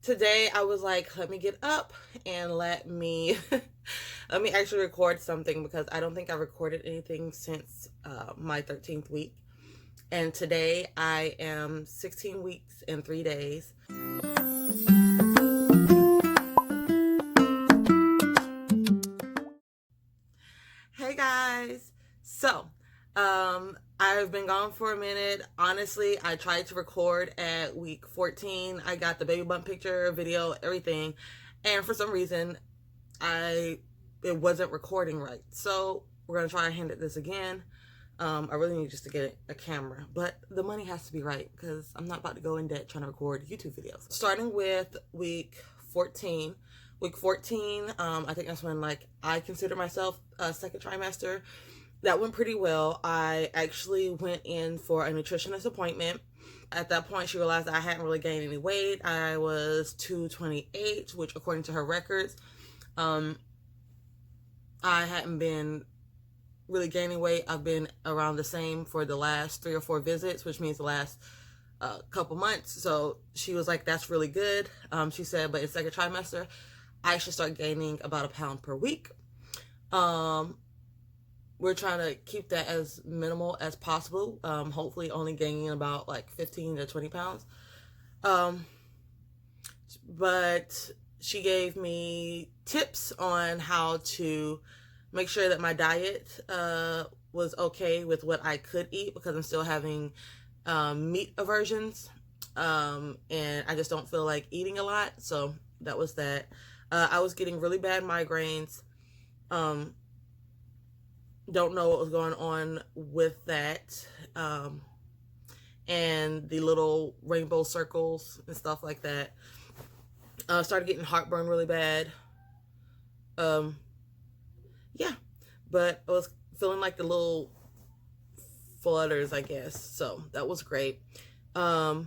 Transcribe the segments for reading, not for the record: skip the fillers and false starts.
today I was like, let me get up and let me let me actually record something, because I don't think I recorded anything since my 13th week. And today I am 16 weeks and 3 days. Hey guys. So, I've been gone for a minute. Honestly, I tried to record at week 14. I got the baby bump picture, video, everything. And for some reason, it wasn't recording right. So we're going to try and hand it this again. I really need just to get a camera, but the money has to be right, because I'm not about to go in debt trying to record YouTube videos. Starting with week 14. Week 14, I think that's when I consider myself a second trimester. That went pretty well. I actually went in for a nutritionist appointment. At that point, she realized I hadn't really gained any weight. I was 228, which according to her records, I hadn't been really gaining weight. I've been around the same for the last 3 or 4 visits, which means the last couple months. So she was like, that's really good. She said, but in second trimester, I should start gaining about 1 pound per week. We're trying to keep that as minimal as possible. Hopefully only gaining about 15 to 20 pounds. But she gave me tips on how to make sure that my diet was okay with what I could eat, because I'm still having meat aversions. And I just don't feel like eating a lot. So that was that. I was getting really bad migraines. Don't know what was going on with that. And the little rainbow circles and stuff like that. Started getting heartburn really bad. Yeah, but I was feeling like the little flutters, I guess. So that was great. Yeah,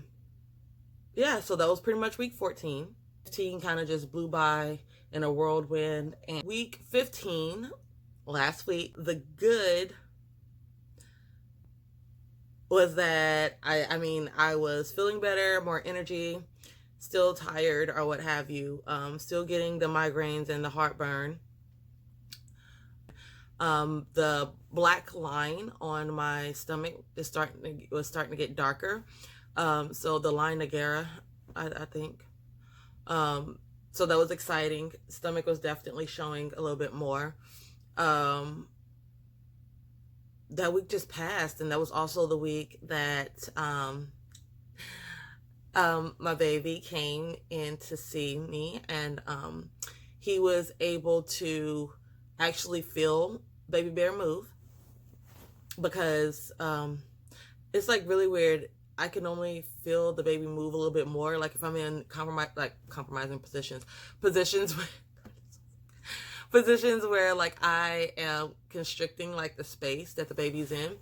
so that was pretty much week 14. 15 kind of just blew by in a whirlwind. And week 15, last week, the good was that I was feeling better, more energy, still tired or what have you, still getting the migraines and the heartburn. The black line on my stomach was starting to get darker. So the line Nagara, I think. So that was exciting. Stomach was definitely showing a little bit more. That week just passed, and that was also the week that my baby came in to see me, and he was able to actually feel baby bear move, because it's really weird. I can only feel the baby move a little bit more if I'm in compromising positions where I am constricting the space that the baby's in,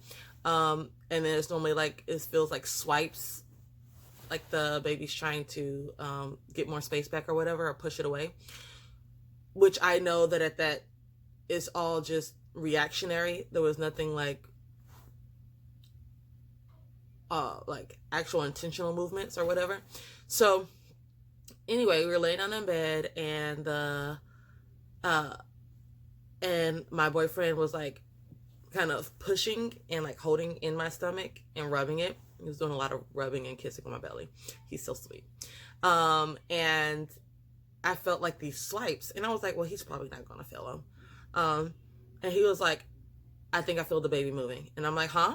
and then it's normally it feels like swipes, the baby's trying to get more space back or whatever, or push it away, which I know that at that it's all just reactionary. There was nothing actual intentional movements or whatever. So anyway, we were laying down in bed, and and my boyfriend was kind of pushing and holding in my stomach and rubbing it. He was doing a lot of rubbing and kissing on my belly. He's so sweet. And I felt these swipes, and I was like, well, he's probably not gonna feel them. And he was like, I think I feel the baby moving. And I'm like, huh?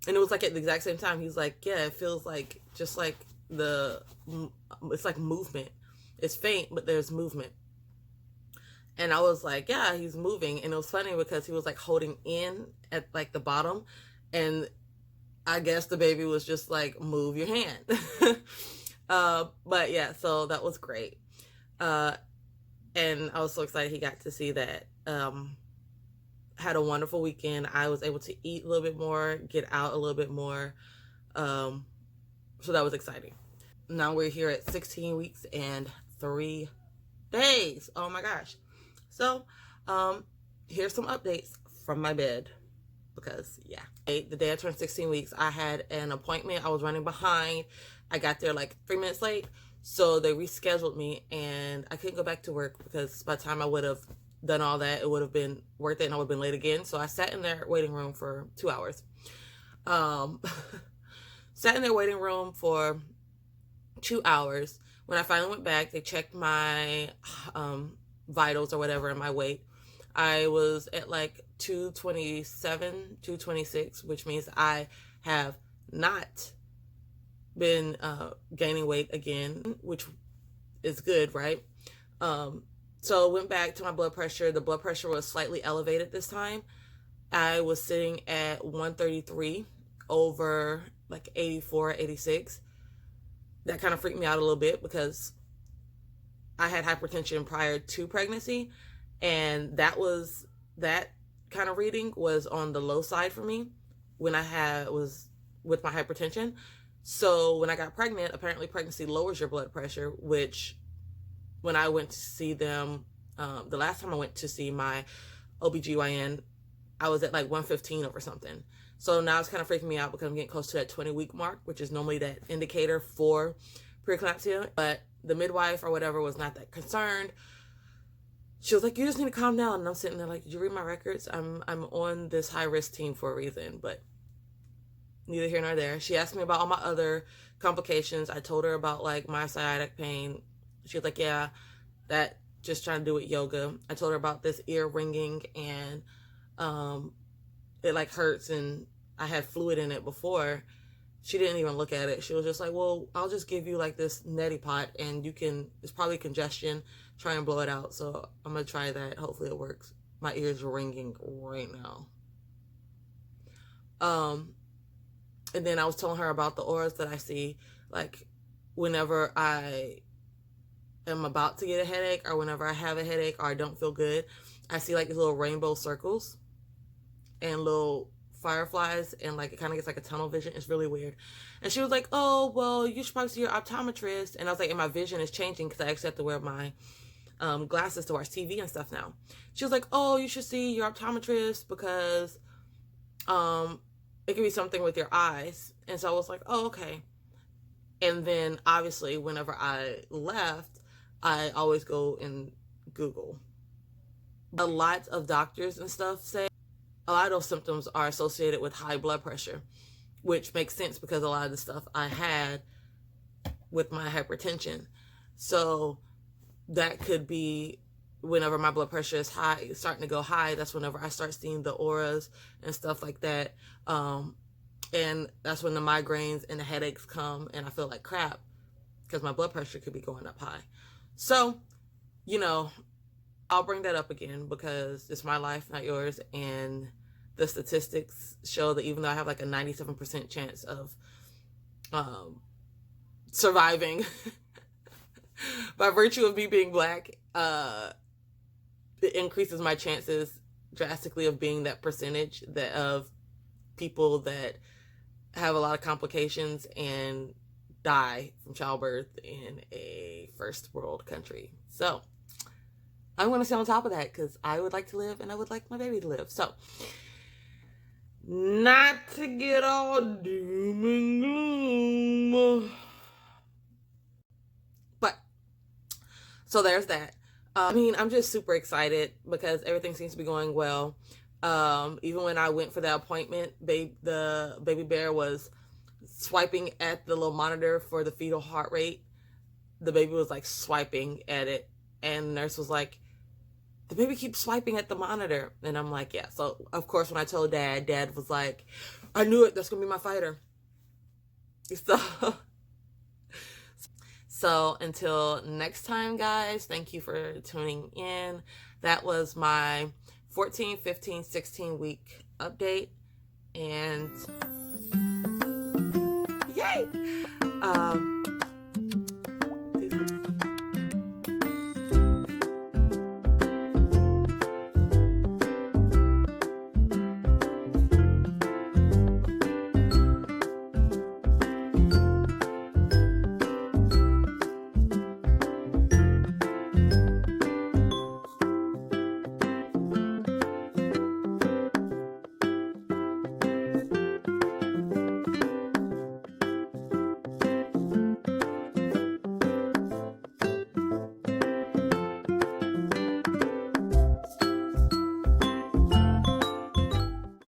And it was at the exact same time. He's like, yeah, it feels just it's movement. It's faint, but there's movement. And I was like, yeah, he's moving. And it was funny because he was holding in at the bottom, and I guess the baby was just move your hand. But yeah, so that was great. And I was so excited he got to see that. Had a wonderful weekend. I was able to eat a little bit more, get out a little bit more. So that was exciting. Now we're here at 16 weeks and 3 days. Oh my gosh. So, here's some updates from my bed, because yeah. The day I turned 16 weeks, I had an appointment. I was running behind. I got there 3 minutes late. So they rescheduled me, and I couldn't go back to work because by the time I would have done all that, it would have been worth it and I would have been late again. So I sat in their waiting room for 2 hours. Sat in their waiting room for 2 hours. When I finally went back, they checked my vitals or whatever and my weight. I was at like 227, 226, which means I have not been gaining weight again, which is good, right? So went back to my blood pressure. The blood pressure was slightly elevated this time. I was sitting at 133 over like 84, 86. That kind of freaked me out a little bit because I had hypertension prior to pregnancy, and that kind of reading was on the low side for me when I was with my hypertension. So when I got pregnant, apparently pregnancy lowers your blood pressure, which when I went to see them, the last time I went to see my OBGYN, I was at like 115 over something. So now it's kind of freaking me out because I'm getting close to that 20-week mark, which is normally that indicator for preeclampsia. But the midwife or whatever was not that concerned. She was like, you just need to calm down. And I'm sitting there like, did you read my records? I'm on this high-risk team for a reason, but neither here nor there. She asked me about all my other complications. I told her about like my sciatic pain. She was like, yeah, that just trying to do with yoga. I told her about this ear ringing and it like hurts and I had fluid in it before. She didn't even look at it. She was just like, well, I'll just give you like this neti pot and it's probably congestion. Try and blow it out. So I'm going to try that. Hopefully it works. My ears are ringing right now. And then I was telling her about the auras that I see, like whenever I am about to get a headache or whenever I have a headache or I don't feel good, I see like these little rainbow circles and little fireflies, and like it kind of gets like a tunnel vision. It's really weird. And she was like, oh, well, you should probably see your optometrist. And I was like, and my vision is changing because I actually have to wear my glasses to watch TV and stuff now. She was like, oh, you should see your optometrist because it could be something with your eyes. And so I was like, oh, okay. And then obviously whenever I left, I always go and Google. A lot of doctors and stuff say a lot of those symptoms are associated with high blood pressure, which makes sense because a lot of the stuff I had with my hypertension. So that could be whenever my blood pressure is high, starting to go high, that's whenever I start seeing the auras and stuff like that. And that's when the migraines and the headaches come and I feel like crap because my blood pressure could be going up high. So, you know, I'll bring that up again because it's my life, not yours. And the statistics show that even though I have like a 97% chance of surviving by virtue of me being black, it increases my chances drastically of being that percentage that of people that have a lot of complications and die from childbirth in a first world country. So I'm going to stay on top of that because I would like to live and I would like my baby to live. So not to get all doom and gloom, but so there's that. I mean, I'm just super excited because everything seems to be going well. Even when I went for that appointment, the baby bear was swiping at the little monitor for the fetal heart rate. The baby was like swiping at it, and the nurse was like, the baby keeps swiping at the monitor. And I'm like, yeah. So of course when I told Dad was like, I knew it, that's gonna be my fighter. So until next time, guys, thank you for tuning in. That was my 14, 15, 16 week update. And yay!